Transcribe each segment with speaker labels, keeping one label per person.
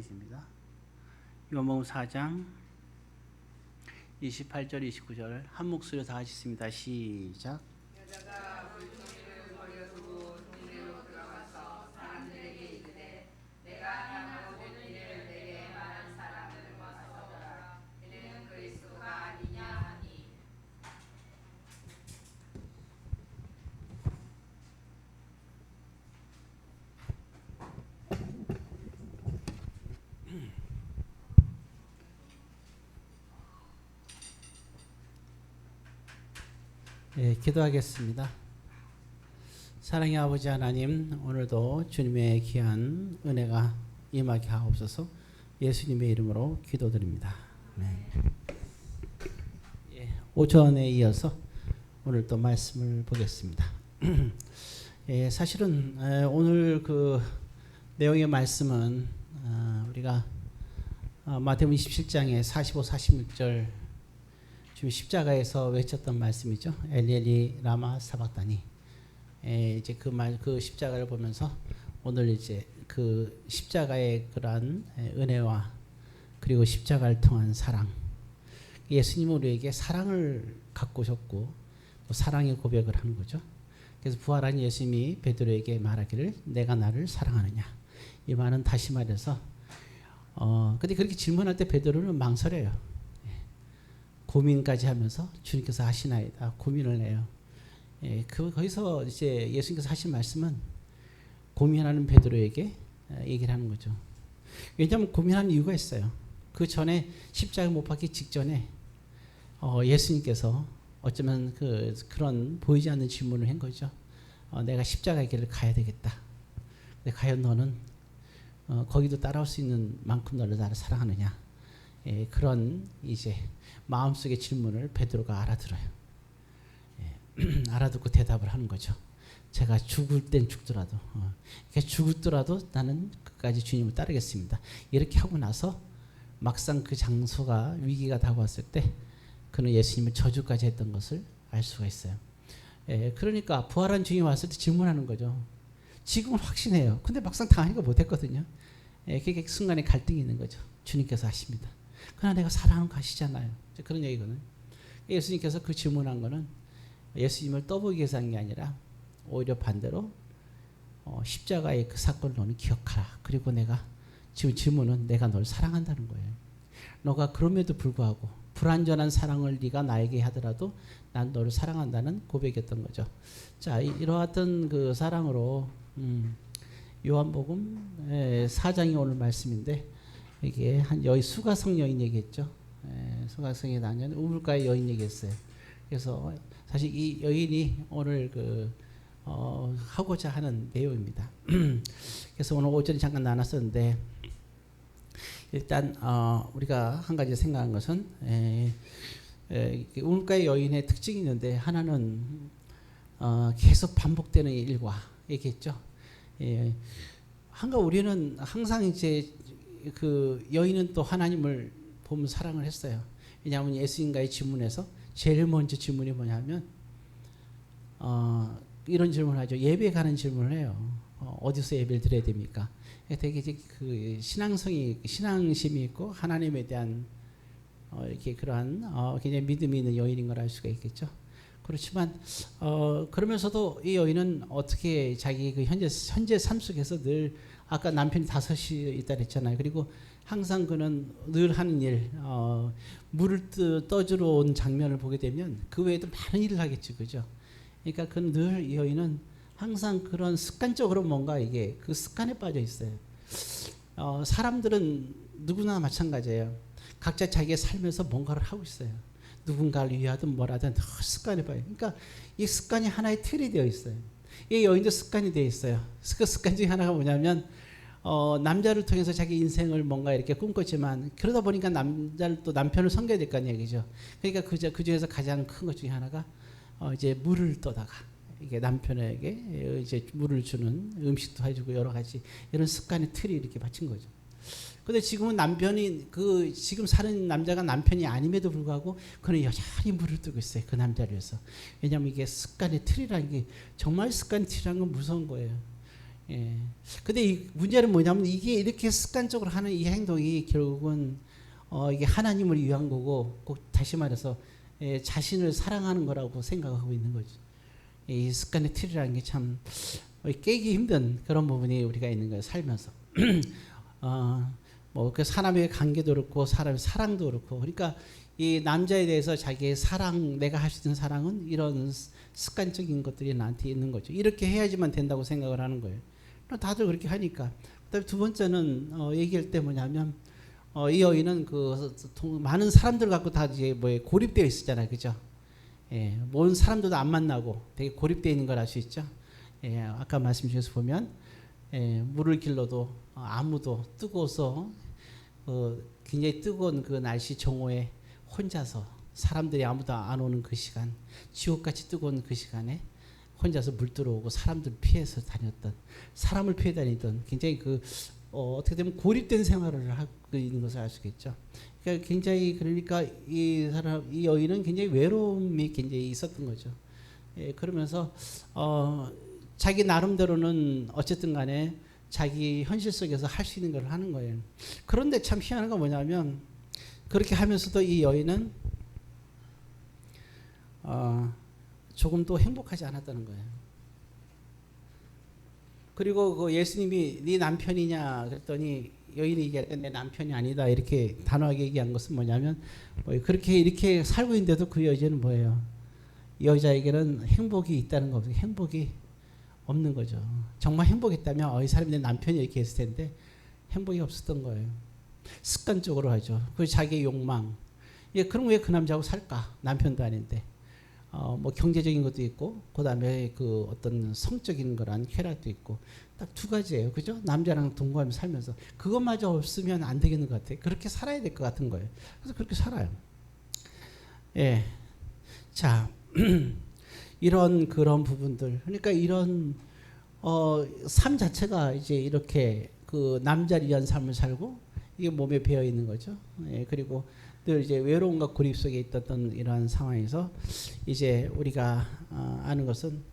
Speaker 1: 입니다. 요한복음 4장 28절 29절 한 목소리로 다 하시겠습니다. 시작.
Speaker 2: 여자가 물통을 버려두고 동네로 들어가서 사람들에게 이르되 내가 하는 모든 일을 내게 말한 사람을 와서 이는 그리스도가 아니냐 하니.
Speaker 1: 기도하겠습니다. 사랑의 아버지 하나님, 오늘도 주님의 귀한 은혜가 임하게 하옵소서. 예수님의 이름으로 기도드립니다. 오전에 이어서 오늘 또 말씀을 보겠습니다. 사실은 오늘 그 내용의 말씀은 우리가 마태복음 27장의 45, 46절 지금 십자가에서 외쳤던 말씀이죠. 엘리 라마 사박다니. 이제 그 십자가를 보면서 오늘 이제 그 십자가의 그러한 은혜와 그리고 십자가를 통한 사랑. 예수님은 우리에게 사랑을 갖고 오셨고 또 사랑의 고백을 하는 거죠. 그래서 부활한 예수님이 베드로에게 말하기를 내가 나를 사랑하느냐. 이 말은 다시 말해서 근데 그렇게 질문할 때 베드로는 망설여요. 고민까지 하면서 주님께서 하시나이다 고민을 해요. 거기서 이제 예수님께서 하신 말씀은 고민하는 베드로에게 얘기를 하는 거죠. 왜냐하면 고민하는 이유가 있어요. 그 전에 십자가에 못 박기 직전에 예수님께서 어쩌면 그런 보이지 않는 질문을 한 거죠. 내가 십자가의 길을 가야 되겠다. 근데 과연 너는 거기도 따라올 수 있는 만큼 너를 나를 사랑하느냐? 그런 이제 마음속의 질문을 베드로가 알아들어요. 알아듣고 대답을 하는 거죠. 제가 죽을 땐 죽더라도 죽더라도 나는 끝까지 주님을 따르겠습니다. 이렇게 하고 나서 막상 그 장소가 위기가 다가왔을 때 그는 예수님을 저주까지 했던 것을 알 수가 있어요. 그러니까 부활한 주님이 왔을 때 질문하는 거죠. 지금은 확신해요. 근데 막상 당하니까 못했거든요. 그게 순간에 갈등이 있는 거죠. 주님께서 하십니다. 그러나 내가 사랑하는 거 아시잖아요. 그런 얘기거든요. 예수님께서 그 질문한 거는 예수님을 떠보기 위해서 한 게 아니라 오히려 반대로 십자가의 그 사건을 너는 기억하라. 그리고 내가 지금 질문은 내가 널 사랑한다는 거예요. 너가 그럼에도 불구하고 불완전한 사랑을 네가 나에게 하더라도 난 너를 사랑한다는 고백이었던 거죠. 자, 이러한 그 사랑으로 요한복음 4장이 오늘 말씀인데 이게 한 수가성 여인 얘기했죠. 수가성의 남녀는 우물가의 여인 얘기했어요. 그래서 사실 이 여인이 오늘 하고자 하는 내용입니다. 그래서 오늘 오전에 잠깐 나눴었는데 일단 우리가 한 가지 생각한 것은 우물가의 여인의 특징이 있는데 하나는 계속 반복되는 일과 얘기했죠. 우리는 항상 이제 그 여인은 또 하나님을 보면 사랑을 했어요. 왜냐하면 예수님과의 질문에서 제일 먼저 질문이 뭐냐면 이런 질문을 하죠. 예배 가는 질문을 해요. 어디서 예배를 드려야 됩니까? 되게 그 신앙심이 있고 하나님에 대한 이렇게 그러한 굉장히 믿음이 있는 여인인 걸 알 수가 있겠죠. 그렇지만 그러면서도 이 여인은 어떻게 자기 그 현재 삶 속에서 늘 아까 남편이 5이 있다 그랬잖아요. 그리고 항상 그는 늘 하는 일, 물을 떠주러 온 장면을 보게 되면 그 외에도 많은 일을 하겠죠, 그죠? 그러니까 그 늘 이 여인은 항상 그런 습관적으로 뭔가 이게 그 습관에 빠져 있어요. 사람들은 누구나 마찬가지예요. 각자 자기의 삶에서 뭔가를 하고 있어요. 누군가를 위하든 뭐라든 늘 습관에 빠져. 그러니까 이 습관이 하나의 틀이 되어 있어요. 이 여인도 습관이 되어 있어요. 그 습관 중에 하나가 뭐냐면 남자를 통해서 자기 인생을 뭔가 이렇게 꿈꿨지만 그러다 보니까 남편을 섬겨야 될 거 아니에요, 그죠? 그러니까 그 중에서 가장 큰 것 중에 하나가 이제 물을 떠다가 이게 남편에게 이제 물을 주는 음식도 해주고 여러 가지 이런 습관의 틀이 이렇게 받친 거죠. 근데 지금은 남편이 지금 사는 남자가 남편이 아님에도 불구하고 그는 여전히 물을 뜨고 있어요. 그 남자를 위해서. 왜냐하면 이게 습관의 틀이라는 게 정말 습관의 틀이라는 건 무서운 거예요. 예. 근데 이 문제는 뭐냐면 이게 이렇게 습관적으로 하는 이 행동이 결국은 이게 하나님을 위한 거고, 꼭 다시 말해서 자신을 사랑하는 거라고 생각하고 있는 거죠. 이 습관의 틀이라는 게 참 깨기 힘든 그런 부분이 우리가 있는 거예요, 살면서. 뭐 그 사람의 관계도 그렇고 사람의 사랑도 그렇고, 그러니까 이 남자에 대해서 자기의 사랑, 내가 할 수 있는 사랑은 이런 습관적인 것들이 나한테 있는 거죠. 이렇게 해야지만 된다고 생각을 하는 거예요. 다들 그렇게 하니까. 그다음에 두 번째는 얘기할 때 뭐냐면 이 여인은 그 많은 사람들 갖고 다 이제 뭐 고립되어 있었잖아요, 그죠? 예, 모든 사람들도 안 만나고 되게 고립되어 있는 걸 알 수 있죠. 예, 아까 말씀 중에서 보면 물을 길러도 아무도 뜨거워서 굉장히 뜨거운 그 날씨 정오에 혼자서 사람들이 아무도 안 오는 그 시간, 지옥같이 뜨거운 그 시간에 혼자서 물 들어오고 사람들 피해서 다녔던, 사람을 피해 다니던 굉장히 그 어떻게 되면 고립된 생활을 하고 있는 것을 알 수 있겠죠. 그러니까 굉장히, 그러니까 이 여인은 굉장히 외로움이 굉장히 있었던 거죠. 예, 그러면서 자기 나름대로는 어쨌든 간에 자기 현실 속에서 할 수 있는 걸 하는 거예요. 그런데 참 희한한 건 뭐냐면 그렇게 하면서도 이 여인은 조금도 행복하지 않았다는 거예요. 그리고 그 예수님이 네 남편이냐 그랬더니 여인이 얘기할 내 남편이 아니다 이렇게 단호하게 얘기한 것은 뭐냐면 그렇게 이렇게 살고 있는데도 그 여자는 뭐예요? 여자에게는 행복이 있다는 거죠. 행복이 없는 거죠. 정말 행복했다면 이 사람이 내 남편이 이렇게 했을 텐데 행복이 없었던 거예요. 습관적으로 하죠. 그 자기의 욕망. 예, 그럼 왜 그 남자하고 살까? 남편도 아닌데. 뭐 경제적인 것도 있고, 그 다음에 그 어떤 성적인 거란 쾌락도 있고, 딱 두 가지예요. 그죠? 남자랑 동거하며 살면서. 그것마저 없으면 안 되겠는 것 같아요. 그렇게 살아야 될 것 같은 거예요. 그래서 그렇게 살아요. 예. 자, 이런 그런 부분들. 그러니까 이런, 삶 자체가 이제 이렇게 그 남자를 위한 삶을 살고, 이게 몸에 배어 있는 거죠. 예, 그리고 늘 이제 외로움과 고립 속에 있었던 이러한 상황에서 이제 우리가 아는 것은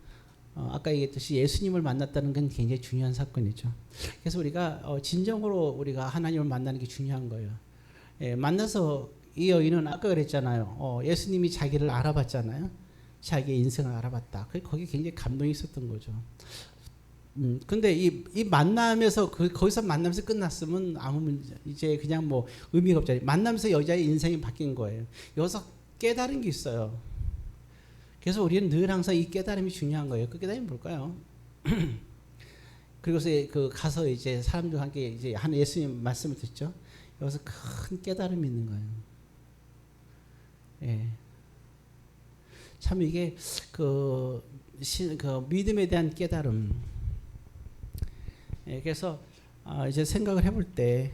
Speaker 1: 아까 얘기했듯이 예수님을 만났다는 건 굉장히 중요한 사건이죠. 그래서 우리가 진정으로 우리가 하나님을 만나는 게 중요한 거예요. 예, 만나서 이 여인은 아까 그랬잖아요. 예수님이 자기를 알아봤잖아요. 자기의 인생을 알아봤다. 거기 굉장히 감동이 있었던 거죠. 근데 이 만남에서 거기서 만나면서 끝났으면 아무 문제, 이제 그냥 뭐 의미가 없잖아요. 만나면서 여자의 인생이 바뀐 거예요. 여기서 깨달은 게 있어요. 그래서 우리는 늘 항상 이 깨달음이 중요한 거예요. 그 깨달음이 뭘까요? 그리고서 그 가서 이제 사람들과 함께 이제 하는 예수님 말씀을 듣죠. 여기서 큰 깨달음이 있는 거예요. 예. 참 이게 그 믿음에 대한 깨달음. 예, 그래서 이제 생각을 해볼 때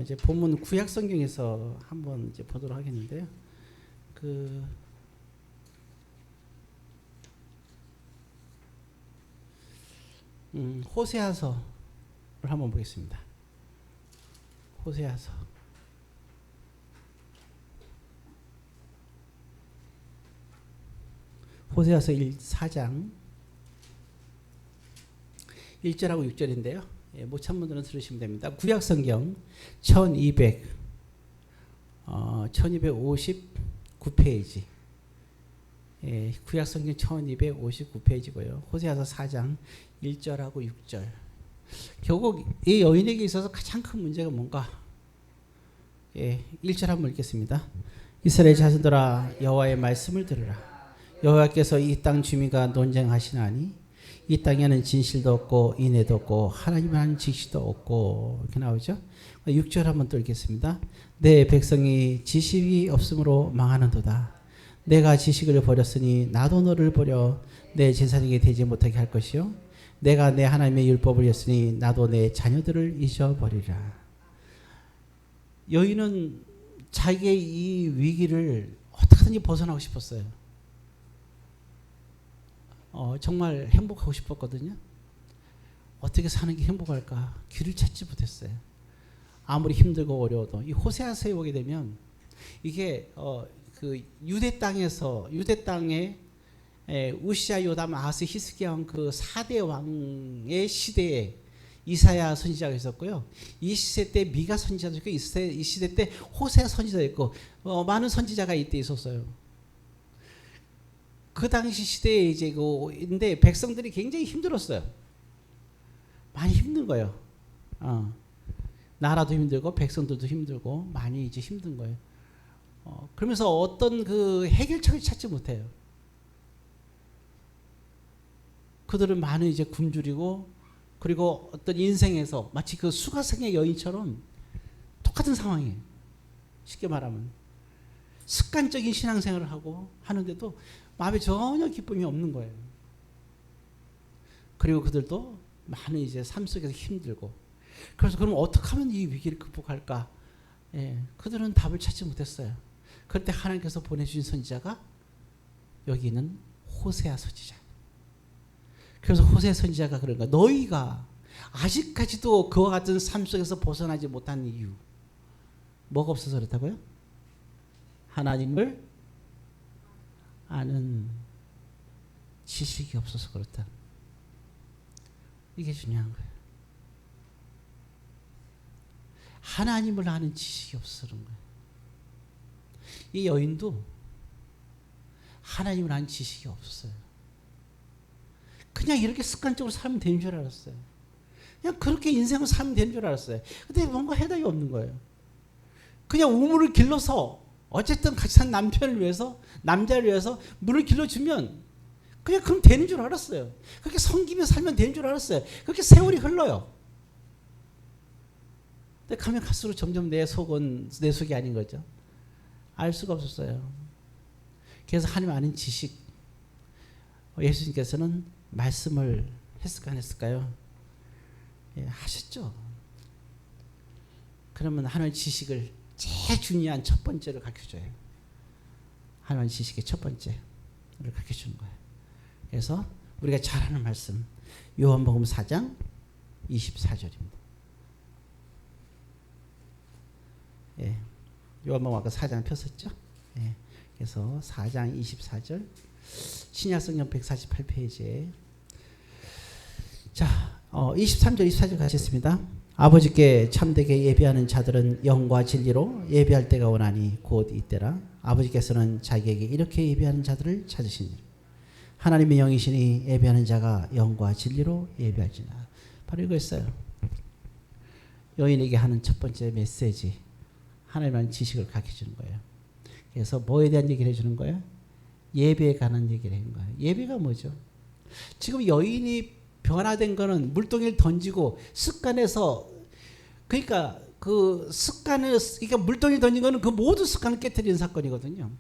Speaker 1: 이제 본문 구약 성경에서 한번 이제 보도록 하겠는데요. 호세아서를 한번 보겠습니다. 호세아서. 호세아서 4장 1절하고 6절인데요. 예, 못 찬 분들은 들으시면 됩니다. 구약성경 1259페이지. 예, 구약성경 1259페이지고요. 호세아서 4장 1절하고 6절. 결국 이 여인에게 있어서 가장 큰 문제가 뭔가? 예, 1절 한번 읽겠습니다. 이스라엘 자손들아 여호와의 말씀을 들으라. 여호와께서 이 땅 주민과 논쟁하시나니 이 땅에는 진실도 없고 인애도 없고 하나님을 아는 지식도 없고, 이렇게 나오죠. 6절 한번 또 읽겠습니다. 내 백성이 지식이 없으므로 망하는도다. 내가 지식을 버렸으니 나도 너를 버려 내 제사장이 되지 못하게 할 것이요 내가 내 하나님의 율법을 잃었으니 나도 내 자녀들을 잊어버리라. 여인은 자기의 이 위기를 어떻게든지 벗어나고 싶었어요. 정말 행복하고 싶었거든요. 어떻게 사는 게 행복할까? 길을 찾지 못했어요. 아무리 힘들고 어려워도. 이 호세아서에 보게 되면 이게 그 유대 땅에 우시아, 요담, 아하스, 히스기야 왕 그 4대 왕의 시대에 이사야 선지자가 있었고요. 이 시대 때 미가 선지자도 있고 이 시대 때 호세 선지자가 있고 많은 선지자가 이때 있었어요. 그 당시 시대에 이제 근데 백성들이 굉장히 힘들었어요. 많이 힘든 거예요. 나라도 힘들고 백성들도 힘들고 많이 이제 힘든 거예요. 그러면서 어떤 그 해결책을 찾지 못해요. 그들은 많은 이제 굶주리고 그리고 어떤 인생에서 마치 그 수가성의 여인처럼 똑같은 상황이에요. 쉽게 말하면 습관적인 신앙생활을 하고 하는데도 마음에 전혀 기쁨이 없는 거예요. 그리고 그들도 많은 이제 삶 속에서 힘들고 그래서 그럼 어떻게 하면 이 위기를 극복할까? 그들은 답을 찾지 못했어요. 그때 하나님께서 보내주신 선지자가 여기 있는 호세아 선지자. 그래서 호세 선지자가 그런 거야. 너희가 아직까지도 그와 같은 삶 속에서 벗어나지 못한 이유 뭐가 없어서 그렇다고요? 하나님을 아는 지식이 없어서 그렇다. 이게 중요한 거예요. 하나님을 아는 지식이 없어서 그런 거예요. 이 여인도 하나님을 아는 지식이 없어요. 그냥 이렇게 습관적으로 살면 되는 줄 알았어요. 그냥 그렇게 인생을 살면 되는 줄 알았어요. 근데 뭔가 해답이 없는 거예요. 그냥 우물을 길러서 어쨌든 같이 산 남편을 위해서 남자를 위해서 물을 길러주면 그냥 그럼 되는 줄 알았어요. 그렇게 섬기며 살면 되는 줄 알았어요. 그렇게 세월이 흘러요. 근데 가면 갈수록 점점 내 속은 내 속이 아닌 거죠. 알 수가 없었어요. 그래서 하나님 아는 지식 예수님께서는 말씀을 했을까 안 했을까요? 하셨죠. 그러면 하나님의 지식을 제일 중요한 첫 번째로 가르쳐줘요. 하나님의 지식의 첫 번째를 가르쳐주는 거예요. 그래서 우리가 잘 아는 말씀 요한복음 4장 24절입니다. 요한복음 아까 4장 폈었죠? 그래서 4장 24절 신약성경 148페이지에 자 23절 24절 가셨습니다. 아버지께 참되게 예배하는 자들은 영과 진리로 예배할 때가 오나니 곧 이때라. 아버지께서는 자기에게 이렇게 예배하는 자들을 찾으시니 하나님의 영이시니 예배하는 자가 영과 진리로 예배할지나. 바로 이거였어요. 여인에게 하는 첫 번째 메시지 하나님의 지식을 가르쳐주는 거예요. 그래서 뭐에 대한 얘기를 해주는 거예요? 예배에 관한 얘기를 하는 거예요. 예배가 뭐죠? 지금 여인이 변화된 거는 물동이를 던지고 습관에서 그러니까 그 습관을 그러니까 물동이를 던진 거는 그 모든 습관을 깨뜨리는 사건이거든요.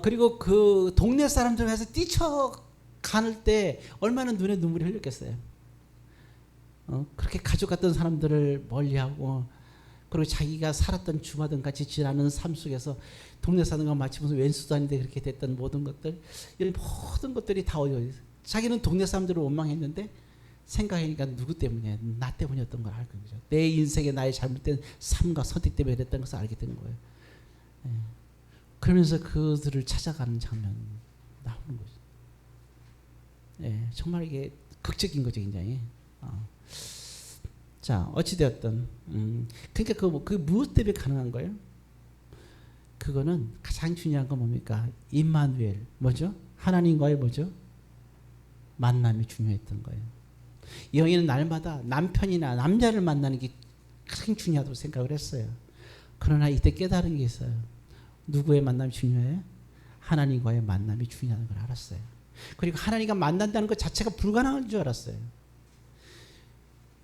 Speaker 1: 그리고 그 동네 사람들 해서 뛰쳐가는 때 얼마나 눈에 눈물이 흘렸겠어요. 그렇게 가족 같던 사람들을 멀리하고 그리고 자기가 살았던 주마등 같이 지나는 삶 속에서 동네 사람과 마치 무슨 왼수도 아닌데 그렇게 됐던 모든 것들 이런 모든 것들이 다 어디 자기는 동네 사람들을 원망했는데 생각하니까 누구 때문이야? 나 때문이었던 걸 알게 되죠. 내 인생에 나의 잘못된 삶과 선택 때문에 그랬던 것을 알게 되는 거예요. 그러면서 그들을 찾아가는 장면 나오는 거죠. 정말 이게 극적인 거죠, 굉장히. 자, 어찌되었든 그러니까 그 무엇 때문에 가능한 거예요? 그거는 가장 중요한 건 뭡니까? 임마누엘 뭐죠? 하나님과의 뭐죠? 만남이 중요했던 거예요. 여인은 날마다 남편이나 남자를 만나는 게 가장 중요하다고 생각을 했어요. 그러나 이때 깨달은 게 있어요. 누구의 만남이 중요해요? 하나님과의 만남이 중요한 걸 알았어요. 그리고 하나님과 만난다는 것 자체가 불가능한 줄 알았어요.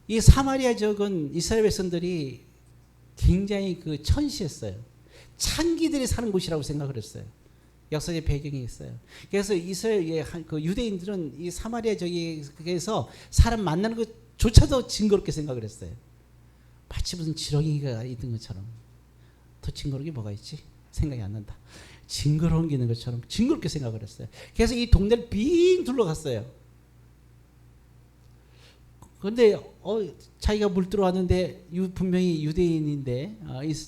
Speaker 1: 이 사마리아 지역은 이스라엘 백성들이 굉장히 그 천시했어요. 창기들이 사는 곳이라고 생각을 했어요. 역사적 배경이 있어요. 그래서 이스라엘 그 유대인들은 이 사마리아 지역에서 사람 만나는 것조차도 징그럽게 생각을 했어요. 마치 무슨 지렁이가 있는 것처럼. 더 징그러운 게 뭐가 있지? 생각이 안 난다. 징그러운 게 있는 것처럼 징그럽게 생각을 했어요. 그래서 이 동네를 빙 둘러갔어요. 그런데 자기가 물 들어왔는데 분명히 유대인인데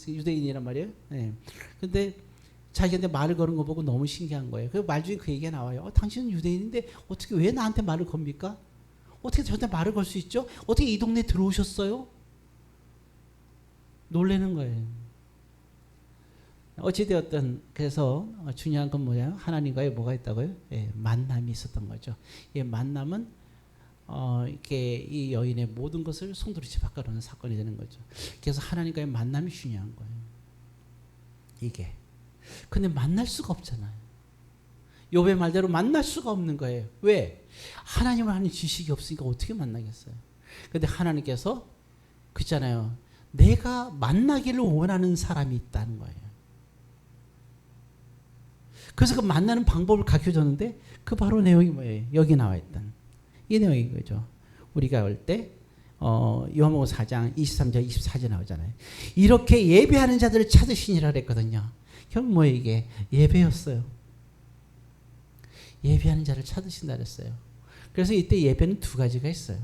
Speaker 1: 유대인이란 말이에요. 그런데 자기한테 말을 거는 거 보고 너무 신기한 거예요. 그 말 중에 그 얘기가 나와요. 당신은 유대인인데 어떻게 왜 나한테 말을 겁니까? 어떻게 저한테 말을 걸 수 있죠? 어떻게 이 동네에 들어오셨어요? 놀라는 거예요. 어찌되었든 그래서 중요한 건 뭐예요? 하나님과의 뭐가 있다고요? 예, 만남이 있었던 거죠. 이 만남은 이렇게 이 여인의 모든 것을 송두리째 바꿔놓는 사건이 되는 거죠. 그래서 하나님과의 만남이 중요한 거예요. 이게. 근데 만날 수가 없잖아요. 욥의 말대로 만날 수가 없는 거예요. 왜? 하나님을 아는 지식이 없으니까 어떻게 만나겠어요? 근데 하나님께서 그렇잖아요. 내가 만나기를 원하는 사람이 있다는 거예요. 그래서 그 만나는 방법을 가르쳐줬는데 그 바로 내용이 뭐예요? 여기 나와 있던 이 내용인 거죠. 우리가 올 때 요한복음 4장 23절 24절 나오잖아요. 이렇게 예배하는 자들을 찾으시니라 그랬거든요. 결국 뭐예요? 이게 예배였어요. 예배하는 자를 찾으신다 그랬어요. 그래서 이때 예배는 두 가지가 있어요.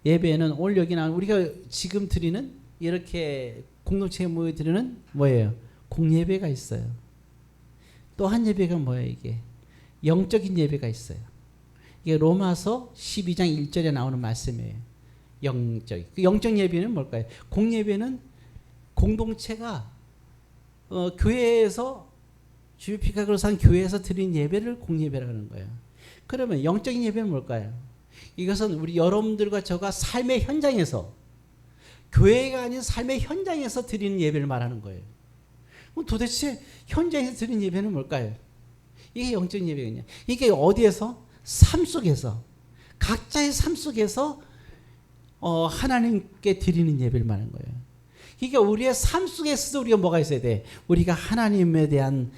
Speaker 1: 예배는 오늘 여기 나온 우리가 지금 드리는 이렇게 공동체에 모여 드리는 뭐예요? 공예배가 있어요. 또 한 예배가 뭐예요? 이게 영적인 예배가 있어요. 이게 로마서 12장 1절에 나오는 말씀이에요. 영적. 그 영적 예배는 뭘까요? 공예배는 공동체가 교회에서 주의 피가 그로산 교회에서 드린 예배를 공예배라고 하는 거예요. 그러면 영적인 예배는 뭘까요? 이것은 우리 여러분들과 저가 삶의 현장에서 교회가 아닌 삶의 현장에서 드리는 예배를 말하는 거예요. 그럼 도대체 현장에서 드리는 예배는 뭘까요? 이게 영적인 예배거든요. 이게 어디에서? 삶 속에서 각자의 삶 속에서 하나님께 드리는 예배를 말하는 거예요. 그러니까 우리의 삶 속에서도 우리가 뭐가 있어야 돼? 우리가 하나님에 대한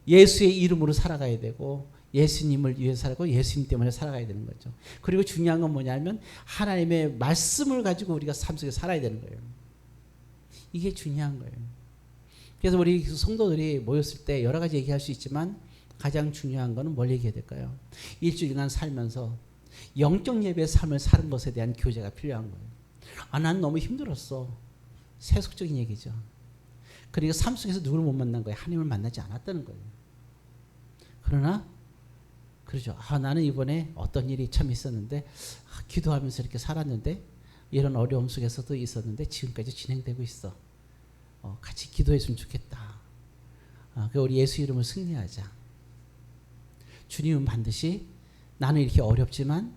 Speaker 1: 예수의 이름으로 살아가야 되고 예수님을 위해서 살고 예수님 때문에 살아가야 되는 거죠. 그리고 중요한 건 뭐냐면 하나님의 말씀을 가지고 우리가 삶 속에 살아야 되는 거예요. 이게 중요한 거예요. 그래서 우리 성도들이 모였을 때 여러 가지 얘기할 수 있지만 가장 중요한 거는 뭘 얘기해야 될까요? 일주일간 살면서 영적 예배의 삶을 사는 것에 대한 교제가 필요한 거예요. 난 너무 힘들었어. 세속적인 얘기죠. 그러니까 삶 속에서 누구를 못 만난 거예요? 하나님을 만나지 않았다는 거예요. 그러나 그러죠. 나는 이번에 어떤 일이 참 있었는데 기도하면서 이렇게 살았는데 이런 어려움 속에서도 있었는데 지금까지 진행되고 있어. 같이 기도했으면 좋겠다. 우리 예수 이름을 승리하자. 주님은 반드시 나는 이렇게 어렵지만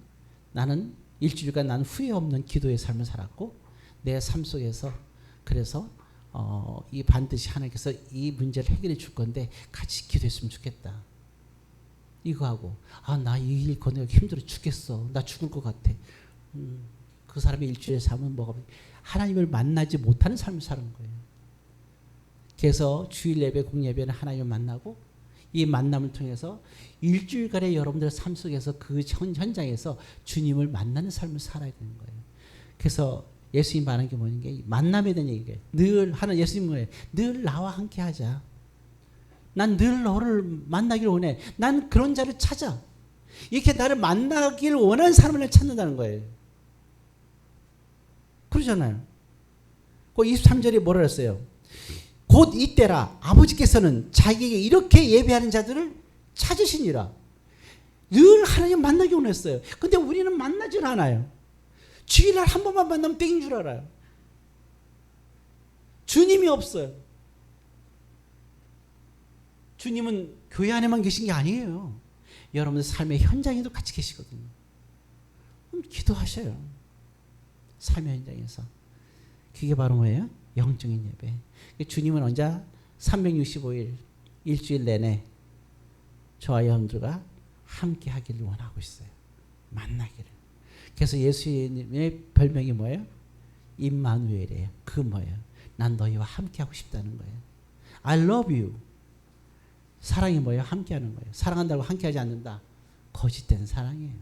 Speaker 1: 나는 일주일간 나는 후회 없는 기도의 삶을 살았고 내 삶 속에서 그래서 이 반드시 하나님께서 이 문제를 해결해 줄 건데 같이 기도했으면 좋겠다. 이거 하고 나 이 일 건너기 힘들어 죽겠어. 나 죽을 것 같아. 그 사람의 일주일의 삶은 뭐가 하나님을 만나지 못하는 삶을 사는 거예요. 그래서 주일 예배, 공예배는 하나님을 만나고 이 만남을 통해서 일주일간의 여러분들의 삶 속에서 그 현장에서 주님을 만나는 삶을 살아야 되는 거예요. 그래서 예수님 말하는 게 뭐냐면 게 만남에 대한 얘기예요. 늘 하는 예수님 뭐예요? 늘 나와 함께 하자. 난 늘 너를 만나기를 원해. 난 그런 자를 찾아. 이렇게 나를 만나기를 원하는 사람을 찾는다는 거예요. 그러잖아요. 그 23절에 뭐라 그랬어요? 곧 이때라 아버지께서는 자기에게 이렇게 예배하는 자들을 찾으시니라. 늘 하나님 만나기 원했어요. 근데 우리는 만나질 않아요. 주일날 한 번만 만나면 땡인 줄 알아요. 주님이 없어요. 주님은 교회 안에만 계신 게 아니에요. 여러분들 삶의 현장에도 같이 계시거든요. 그럼 기도하셔요. 삶의 현장에서. 그게 바로 뭐예요? 영적인 예배. 주님은 언제 365일 일주일 내내 저와 여러분들과 함께 하기를 원하고 있어요. 만나기를. 그래서 예수님의 별명이 뭐예요? 임마누엘이에요. 그 뭐예요? 난 너희와 함께 하고 싶다는 거예요. I love you. 사랑이 뭐예요? 함께 하는 거예요. 사랑한다고 함께 하지 않는다. 거짓된 사랑이에요.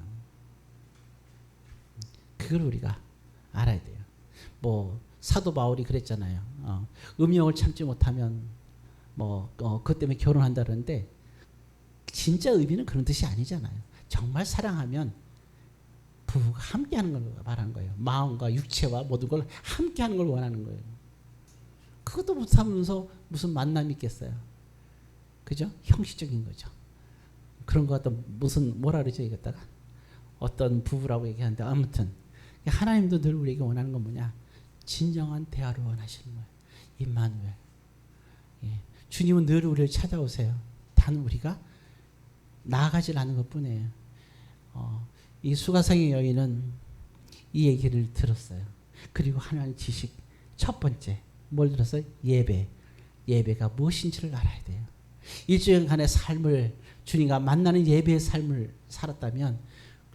Speaker 1: 그걸 우리가 알아야 돼요. 사도 바울이 그랬잖아요. 음욕을 참지 못하면 그것 때문에 결혼한다는데 진짜 의미는 그런 뜻이 아니잖아요. 정말 사랑하면 부부가 함께하는 걸 말하는 거예요. 마음과 육체와 모든 걸 함께하는 걸 원하는 거예요. 그것도 못하면서 무슨 만남이 있겠어요. 그죠? 형식적인 거죠. 그런 거 갖다 뭐라 그러죠 이것다가 어떤 부부라고 얘기하는데 아무튼 하나님도 늘 우리에게 원하는 건 뭐냐? 진정한 대화를 원하시는 거예요. 임마누엘. 예. 주님은 늘 우리를 찾아오세요. 단 우리가 나아가질 않은 것뿐이에요. 이 수가성의 여인은 이 얘기를 들었어요. 그리고 하나님 지식 첫 번째 뭘 들었어요? 예배. 예배가 무엇인지를 알아야 돼요. 일주일간의 삶을 주님과 만나는 예배의 삶을 살았다면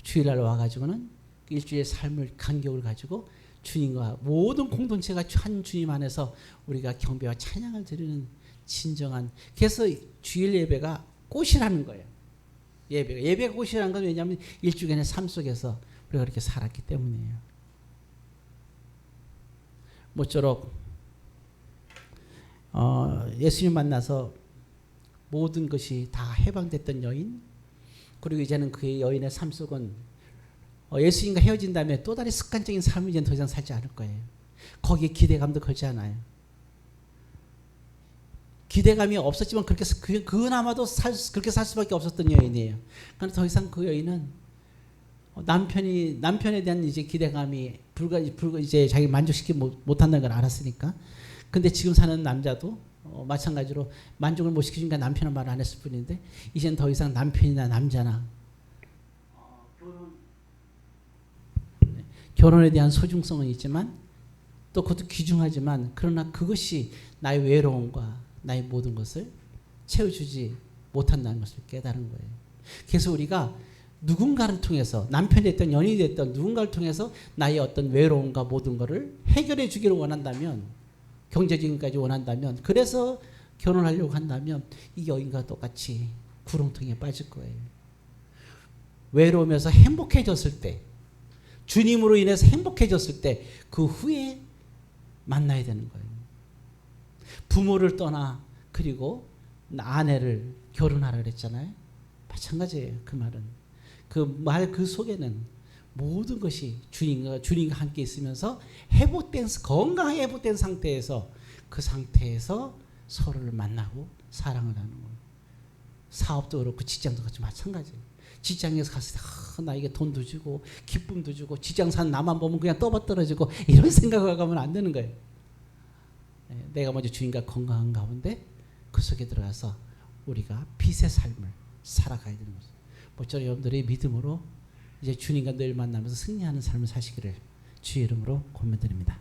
Speaker 1: 주일날 와가지고는 일주일의 삶을 간격을 가지고 주님과 모든 공동체가 한 주님 안에서 우리가 경배와 찬양을 드리는 진정한, 그래서 주일 예배가 꽃이라는 거예요. 예배가 꽃이라는 건 왜냐하면 일주일의 삶 속에서 우리가 그렇게 살았기 때문이에요. 모쪼록 예수님 만나서 모든 것이 다 해방됐던 여인, 그리고 이제는 그 여인의 삶 속은 예수님과 헤어진 다음에 또 다른 습관적인 삶을 이제 더 이상 살지 않을 거예요. 거기에 기대감도 걸지 않아요. 기대감이 없었지만 그나마도 그렇게 살 수밖에 없었던 여인이에요. 그러나 더 이상 그 여인은 남편에 대한 이제 기대감이 이제 자기 만족시키지 못한다는 걸 알았으니까. 근데 지금 사는 남자도 마찬가지로 만족을 못 시키니까 남편은 말 안 했을 뿐인데 이제는 더 이상 남편이나 남자나 결혼에 대한 소중성은 있지만 또 그것도 귀중하지만 그러나 그것이 나의 외로움과 나의 모든 것을 채워주지 못한다는 것을 깨달은 거예요. 그래서 우리가 누군가를 통해서 남편이 됐든 연인이 됐든 누군가를 통해서 나의 어떤 외로움과 모든 것을 해결해 주기를 원한다면, 경제적인 것까지 원한다면, 그래서 결혼하려고 한다면 이 여인과 똑같이 구렁텅이에 빠질 거예요. 외로우면서 행복해졌을 때, 주님으로 인해서 행복해졌을 때 그 후에 만나야 되는 거예요. 부모를 떠나 그리고 아내를 결혼하라 그랬잖아요. 마찬가지예요. 그 말은. 그 속에는 모든 것이 주님과 함께 있으면서 건강하게 회복된 상태에서 그 상태에서 서로를 만나고 사랑을 하는 거예요. 사업도 그렇고 직장도 그렇고 마찬가지예요. 직장에서 갔을 때 나에게 돈도 주고 기쁨도 주고 직장 사는 나만 보면 그냥 떠받들어지고 이런 생각을 가면 안 되는 거예요. 내가 먼저 주님과 건강한 가운데 그 속에 들어가서 우리가 빛의 삶을 살아가야 되는 거죠. 모쪼록 여러분들의 믿음으로 이제 주님과 늘 만나면서 승리하는 삶을 사시기를 주의 이름으로 권면드립니다.